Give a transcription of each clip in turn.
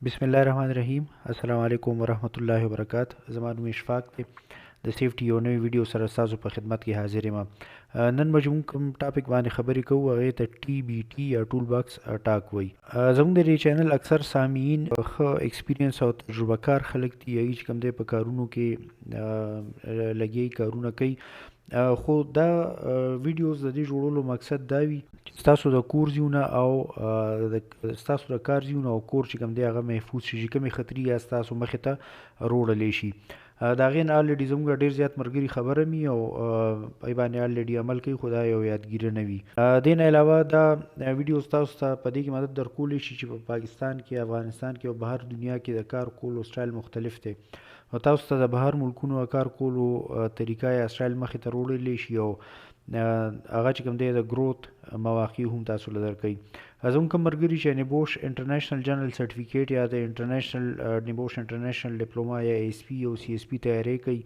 بسم الله الرحمن الرحیم. السلام علیکم ورحمت الله وبرکاته. زما نوم اشفاق دی. د سیفټي یو نوې ویډیو سره ستاسو په خدمت کې حاضر یم. نن به موږ کوم ټاپک باندې خبرې کوو، هغې ته ټي بي ټي یا ټول باکس ټاک وایي. زموږ د دې چینل اکثر سامعین ښه ایکسپیرینس او تجربه کار خلک دي، هغوی چې کوم دی په کارونو کې لګیا کارونه کوي. خو دا ویډیوز د دې جوړولو مقصد دا وي چې ستاسو د کور زیونه او ستاسو د کار زیونه او کور چې کوم دی هغه محفوظ شي، چې کومې خطرې یا ستاسو مخې ته روړلی شي. د هغې نه الریډي زموږ ډېر زیات ملګري خبره مي او په باندې الریډي عمل کوي، خو دا یو یادګیره نه وي. دې نه علاوه دا ویډیو ستاسو ته په دې کې مدد درکولی شي چې په پاکستان کې، افغانستان کې او بهر دنیا کې د کار کولو سټایل مختلف دی، او تاسو ته د بهر ملکونو کار کولو طریقه یا سټایل مخې ته روړلی شي، او هغه چې کوم دی د گروت مواقع هم تاسو له درکوي. زموږ کوم ملګري چې نبوش انټرنیشنل جنرال سرټیفیکیټ یا د انټرنیشنل نبوش انټرنیشنل ډیپلوما یا ایس پی او سی ایس پی تیاری کوي،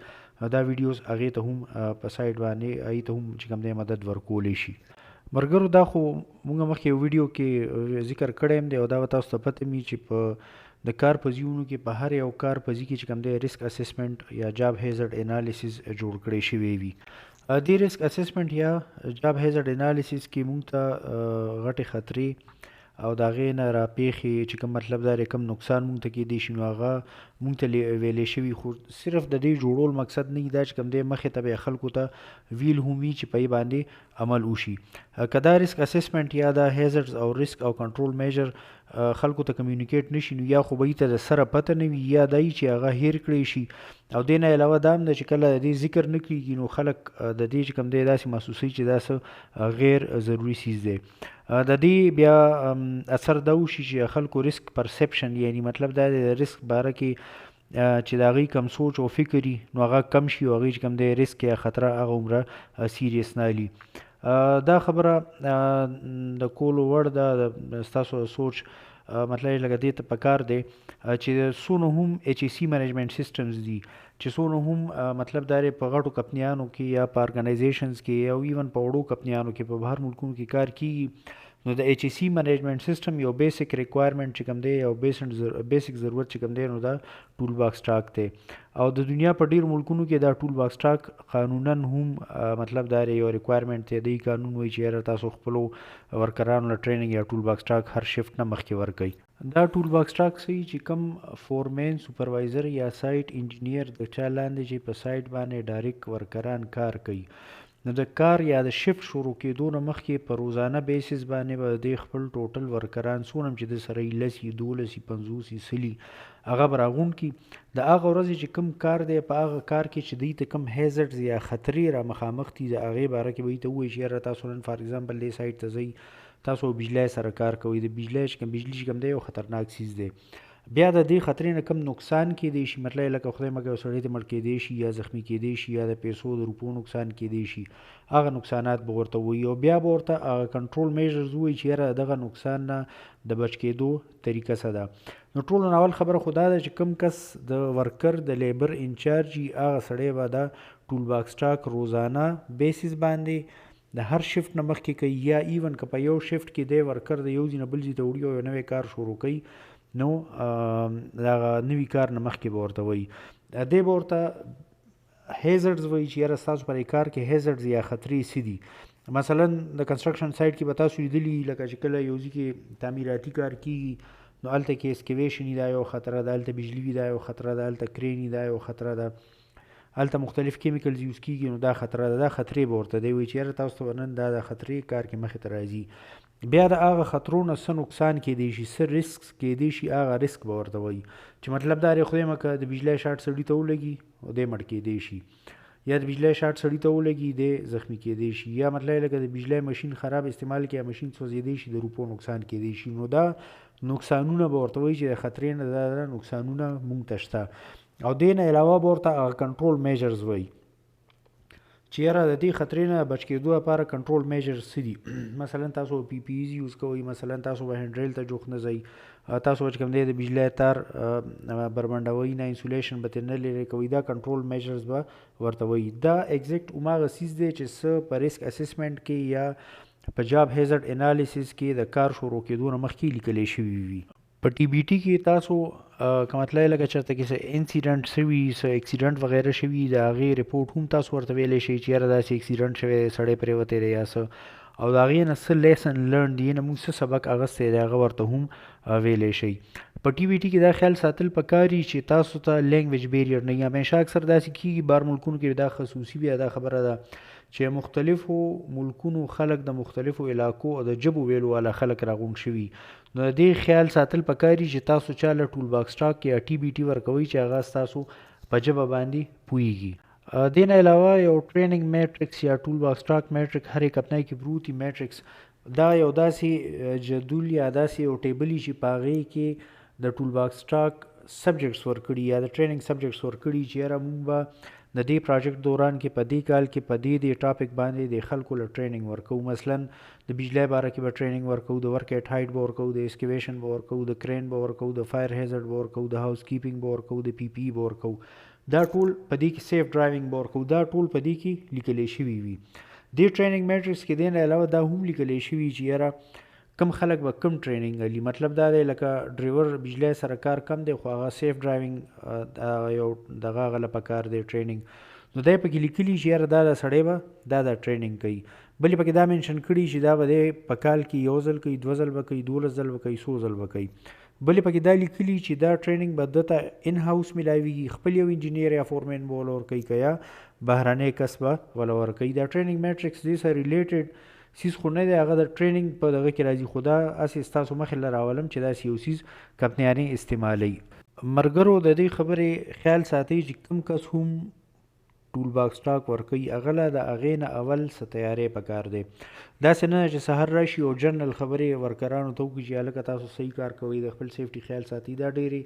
دا ویډیوز هغې ته هم په سایډ باندې هغې ته هم چې کوم دی مدد ورکولی شي. ملګرو، دا خو موږ مخکې یو ویډیو کې ذکر کړی دی، او دا به تاسو ته پته وي چې په د کار په ځایونو کې په هر یو کار په ځای کې چې کوم دی ریسک اسسمنټ یا جاب هیزرډ انالیسیس جوړ کړی شوی وي. دې ریسک اسسمنټ یا جاب هیزرډ انالیسیس کې موږ ته غټې خطرې او د هغې نه راپېښې چې کوم مطلب دا کوم نقصان موږ ته کیدی شي، نو هغه موږ ته ویلی شوي، خو صرف د دې جوړول مقصد نه وي دا چې کوم دی مخې ته به خلکو ته ویل هم وي چې په یې باندې عمل وشي. که دا ریسک اسسمنټ یا دا هیزرډز او ریسک او کنټرول میجر خلکو ته کمیونیکیټ نشي، نو یا خو به یې ته د سره پته نه وي، یا دا چې هغه هیر کړی شي. او دې نه علاوه دا هم ده چې کله د دې ذکر نه کېږي، نو خلک د دې چې کوم دی داسې محسوسوي چې دا څه غیر ضروري څیز دی. د دې بیا اثر دا وشي چې خلکو ریسک پرسپشن، یعنی مطلب دا دی د ریسک باره کې چې د هغوی کم سوچ او فکر وي، نو هغه کم شي، او هغوی چې کوم دی ریسک یا خطره هغه عمره سیریس نه لي. دا خبره د کولو وړ ده. ستاسو سوچ مطلب لکه دې ته پکار دی چې څونه هم ایچ ای سی منیجمنٹ سسټمز دي، چې څونه هم مطلب دا په غټو کمپنیانو کې یا په ارګنایزیشنز کې او ایون په وړو کمپنیانو کې په بهر ملکونو کې کار کیږي، نو د ایچ ای سی منیجمنٹ سسټم یو بیسک ریکوایرمنټ چې کوم دی، یو بیسک ضرورت چې کوم دی، نو دا ټول باکس ټاک دی. او د دنیا په ډیر ملکونو کې دا ټول باکس ټاک قانونا هم مطلب دا یو ریکوایرمنټ دی. د قانون وایي چې یاره تاسو خپلو ورکرانو له ټریننګ یا ټول باکس ټاک هر شفت نه مخکې ورکوي. دا ټول باکس ټاک څه چې کوم فورمین، سپروایزر یا سایټ انجینیر د چا لاندې چې په سایټ باندې ډایرکټ ورکران کار کوي، نو د کار یا د شفت شروع کېدو نه مخکې په روزانه بیسس باندې به د خپل ټوټل ورکران څونه چې د سره یې 10 12 50 سلي هغه به راغونډ کړي. د هغه ورځې چې کوم کار دی په هغه کار کې چې دوی ته کوم هیزرډز یا خطرې را مخامخ دي، د هغې باره کې به یې ته ووایي چې یاره تاسو نن فار ایګزامپل دې سایټ ته ځئ، تاسو بجلی سره کار کوئ، د بجلی چې کوم دی یو خطرناک چیز دی. بیا د دې خطرې نه کم نقصان کیدی شي، مطلب لکه خدای مکه یو سړی ته مړ کیدی شي یا زخمی کیدی شي یا د پیسو د روپو نقصان کیدی شي، هغه نقصانات به ورته وایي. او بیا به ورته هغه کنټرول میجرز وایي چې یاره دغه نقصان نه د بچ کېدو طریقه څه ده. نو ټولو نه اول خبره خو دا ده چې کوم کس د ورکر د لیبر انچارج وي، هغه سړی به دا ټول باکس ټاک روزانه بیسس باندې د هر شفت نه مخکې کوي، یا ایون که په یو شفت کې دی ورکر د یو ځای نه بل ځای ته وړي او یو نوی کار شروع کوي، نو دغه نوي کار نه مخکې به ورته وایي. دی به ورته هیزرډز وایي چې یاره ستاسو په دې کار کې هیزرډز یا خطرې څه دي. مثلا د کنسټرکشن سایټ کې به تاسو لیدلي لکه چې کله یو ځای کې تعمیراتي کار کېږي، نو هلته کې اسکیویشن وي، دا یو خطره ده، هلته بجلي وي، دا یو خطره ده، هلته کرین وي، دا یو خطره ده، هلته مختلف کیمیکلز یوز کېږي، نو دا خطره ده. دا خطرې به ورته دی وایي چې یاره تاسو ته نن دا د خطرې کار کې مخې ته راځي. بیا د هغه خطرو نه څه نقصان کیدی شي، څه رسک کیدی شي، هغه رسک به ورته وایي چې مطلب دا دی خدای مکه د بجلی شارټ سړي ته ولګي او دی مړ کیدی شي، یا د بجلی شارټ سړي ته ولګي دی زخمی کیدی شي، یا مطلب لکه د بجلی ماشین خراب استعمال کړي، ماشین سوځېدی شي، د روپو نقصان کیدی شي. نو دا نقصانونه به ورته وایي چې د خطرې نه دا نقصانونه مونږ ته شته. او دې نه علاوه به ورته هغه کنټرول میجرز وایي چې یاره د دې خطرې نه بچ کېدو لپاره کنټرول میجرز څه دي. مثلا تاسو پی پی ایز یوز کوئ، مثلا تاسو به هینډریل ته جوخ نه ځئ، تاسو چې کوم دی د بجلی تار بربنډوئ نه، انسولیشن به ترې نه لرې کوئ، دا کنټرول میجرز به ورته وایي. دا ایگزیکټ هماغه څیز دی چې څه په ریسک اسسمنټ کې یا په جاب هیزرډ انالیسیس کې د کار شروع کېدو نه مخکې لیکلی شوي وي. په ټي بي ټي کې تاسو که مطلب لکه چېرته کې څه انسیډنټ شوي څه اکسیډنټ وغیره شوي د هغې رپورټ هم تاسو ورته ویلی شئ چې یاره داسې اکسیډنټ شوی دی سړی پرېوتی دی یا څه او د هغې نه څه لیسن لرن دی نه موږ څه سبق اخیستی دی هغه ورته هم ویلی شئ. په ټي بي ټي کې دا خیال ساتل پکار وي چې تاسو ته لینګویج بیریر نه وي. همیشه اکثر داسې کېږي بهر ملکونو کې دا خصوصي بیا دا خبره ده چې مختلفو ملکونو خلک د مختلفو علاقو او د ژبو ویلو والا خلک راغونډ شوي. نو د دې خیال ساتل پکار وي چې تاسو چاله ټول باکس ټاک یا ټي بي ټي ورکوئ چې هغه ستاسو په ژبه باندې پوهیږي. دې نه علاوه یو ټریننګ میټرکس یا ټول باکس ټاک میټرک هر یک اپنای کې پروت وي. میټرکس دا یو داسې جدول یا داسې یو ټیبل چې په هغې کې د ټول باکس ټاک سبجیکټس ورکړي یا د ټریننګ سبجیکټس ورکړي چې یاره مونږ به د دې پروجیکټ دوران کې په دې کال کې په دې ټاپک باندې د خلکو له ټریننګ ورکوو. مثلا د بجلی باره کې به ټریننګ ورکوو، د ورک ایټ هایټ به ورکوو، د اسکیویشن به ورکوو، د کرین به ورکوو، د فایر هیزرډ به ورکوو، د هاوس کیپینګ به ورکوو، د پی پی ای به ورکوو. دا ټول په دې کې سیف ډرایوینګ به ورکوو. دا ټول په دې کې لیکلی شوي وي. دې ټریننګ میټرکس کې دې نه علاوه دا هم لیکلی شوي چې یاره کم خلک به کم ټریننګ علي. مطلب دا دی لکه ډریور بجلی سره کار کم دی خو هغه سیف ډرایوینګ یو دغه هغه له پکار دی ټریننګ. نو دی پکې لیکلي چې یاره دا د سړی به دا ټریننګ کوي. بلې پکې دا مینشن کړي چې دا به دی په کال کې یو ځل کوي، 2 ځل به کوي، 12 ځل به کوي، 100 ځل به کوي. بلې پکې دا لیکلي چې دا ټریننګ به ده ته ان هاوس میلاویږي، خپل یو انجینیر یا فورمین به وله ورکوي که یا بهرنی کس به وله ورکوي. دا ټریننګ میټرکس دې سره ریلیټډ سیز خو نه دی، هغه د ټریننګ په دغه کې راځي. خو دا هسې ستاسو مخې له راولم چې داسې یو سیز کمپنیانې استعمالوي. ملګرو د دې خبرې خیال ساتئ چې کوم کس هم ټول باکس ټاک ورکوي هغه له د هغې نه اول څه تیاری پکار دی. داسې نه چې سهار راشي او جنرل خبرې ورکرانو ته وکړي چې هلکه تاسو صحیح کار کوئ، د خپل سیفټي خیال ساتئ. دا ډېرې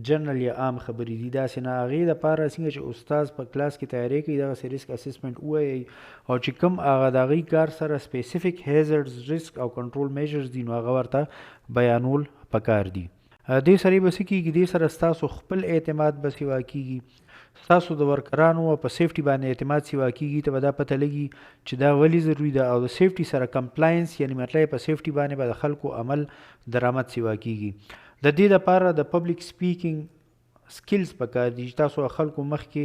جنرل یا عام خبرې دي. داسې نه هغې دپاره څنګه چې استاد په کلاس کې تیاری کوي دغسې ریسک اسسمنټ ووایئ او چې کوم هغه د هغې کار سره سپیسیفک هیزرډز ریسک او کنټرول میجرز دي نو هغه ورته بیانول پکار دي. دې سره به څه کېږي، دې سره ستاسو خپل اعتماد به سیوا کېږي، ستاسو د ورکرانو په سیفټي باندې اعتماد سیوا کېږي. ته به دا پته لګي چې دا ولې ضروري ده او د سیفټي سره کمپلاینس یعنی مطلب په سیفټي باندې به د خلکو عمل درآمد سیوا کېږي. د دې دپاره د پبلک سپیکینګ سکلز پکار دي چې تاسو خلکو مخکې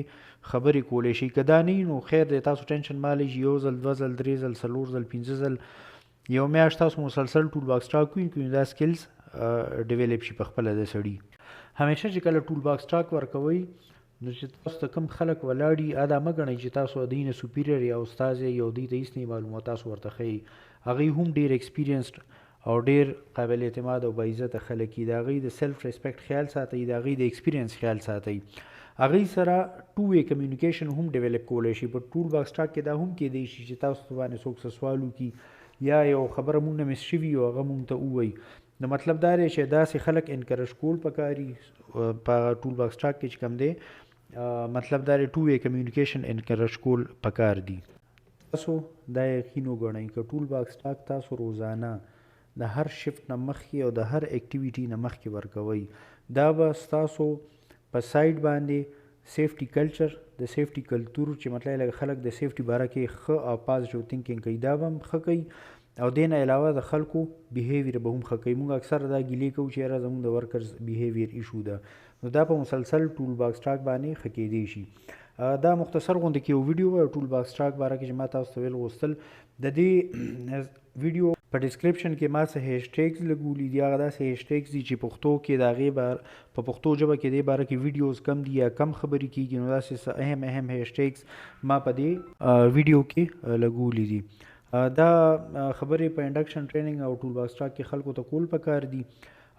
خبرې کولی شئ. که دا نه نو خیر دی، تاسو ټینشن مه لئ چې 1 ځل 2 ځل 3 ځل 4 ځل 5 ځل یو میاشت تاسو مسلسل ټول باکس ټاک کوئ دا سکلز ډیولپ شي په خپله د سړي. همیشه چې کله ټول باکس ټاک ورکوئ نو چې تاسو ته کوم خلک ولاړ دي دا مه ګڼئ چې تاسو دوی نه سوپیریر یا استاد یې او دوی ته هېڅ نه معلومات تاسو ورته ښیئ. هغوی هم ډېر ایکسپیرینسډ او ډېر قابل اعتماد او باعزته خلک دي. د هغوی د سیلف ریسپیکټ خیال ساتئ، د هغوی د ایکسپیرینس خیال ساتئ. هغوی سره ټو وی کمیونیکیشن هم ډیولپ کولی شي. په ټول باکس ټاک کې دا هم کیدی شي چې تاسو ته باندې څوک څه سوال وکړي یا یو خبره مونږ نه مس شوي او هغه مونږ ته ووایي. نو مطلب دا دی چې داسې خلک انکرج کول پکار دي په ټول باکس ټاک کې چې کوم دی. مطلب دا دی ټو وی کمیونیکیشن انکرج کول پکار دي. تاسو دا یقین وګڼئ که ټول باکس ټاک تاسو روزانه د هر شفت نه مخکې او د هر اکټیویټي نه مخکې ورکوئ دا به ستاسو په سایډ باندې سیفټي کلچر د سیفټي کلتور چې مطلب لکه خلک د سیفټي باره کې ښه او پازیټیو تھینکینګ کوي دا به هم ښه کوي او دې نه علاوه د خلکو بیهیویر به هم ښه کوي. موږ اکثر دا ګیلې کوو چې یاره زموږ د ورکرز بیهیویر ایشو ده نو دا په مسلسل ټول باکس ټاک باندې ښه کیدی شي. دا مختصر غونډه کې یو ویډیو ټول باکس ټاک باره کې چې ما تاسو ته ویل غوښتل د دې ویډیو په ډسکرپشن کې ما څه هیشټیګز لګولي دي. هغه داسې هیشټیګز دي چې پښتو کې د هغې په پښتو ژبه کې دې باره کې ویډیوز کم دي یا کم خبرې کېږي نو داسې څه اهم هیشټیګز ما په دې ویډیو کې لګولي دي. دا خبرې په انډکشن ټریننګ او ټول باکس ټاک کې خلکو ته کول پکار دي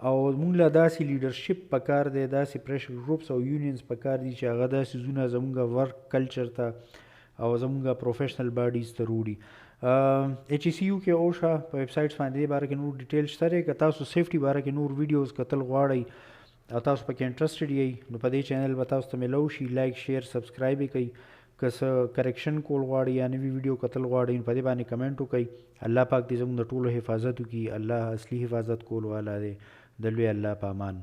او موږ له داسې لیډرشپ پکار دی، داسې پریشر گروپس او یونینز پکار دي چې هغه دا څیزونه زموږ ورک کلچر ته او زموږ پروفیشنل باډیز ته وروړي. ایچ ای سی یو کې اوشا په ویب سایټس باندې دې باره کې نور ډیټیل شته دی. که تاسو سیفټي باره کې نور ویډیوز کتل غواړئ او تاسو پکې انټرسټډ یئ نو په دې چینل به تاسو ته میلو شي. لایک شیر سبسکرایب یې کوئ. که څه کریکشن کول غواړئ یا نوي ویډیو کتل غواړئ نو په دې باندې کمنټ وکئ. الله پاک دې زموږ د ټولو حفاظت وکړي. الله اصلي حفاظت کول والا دی. د لوی الله په امان.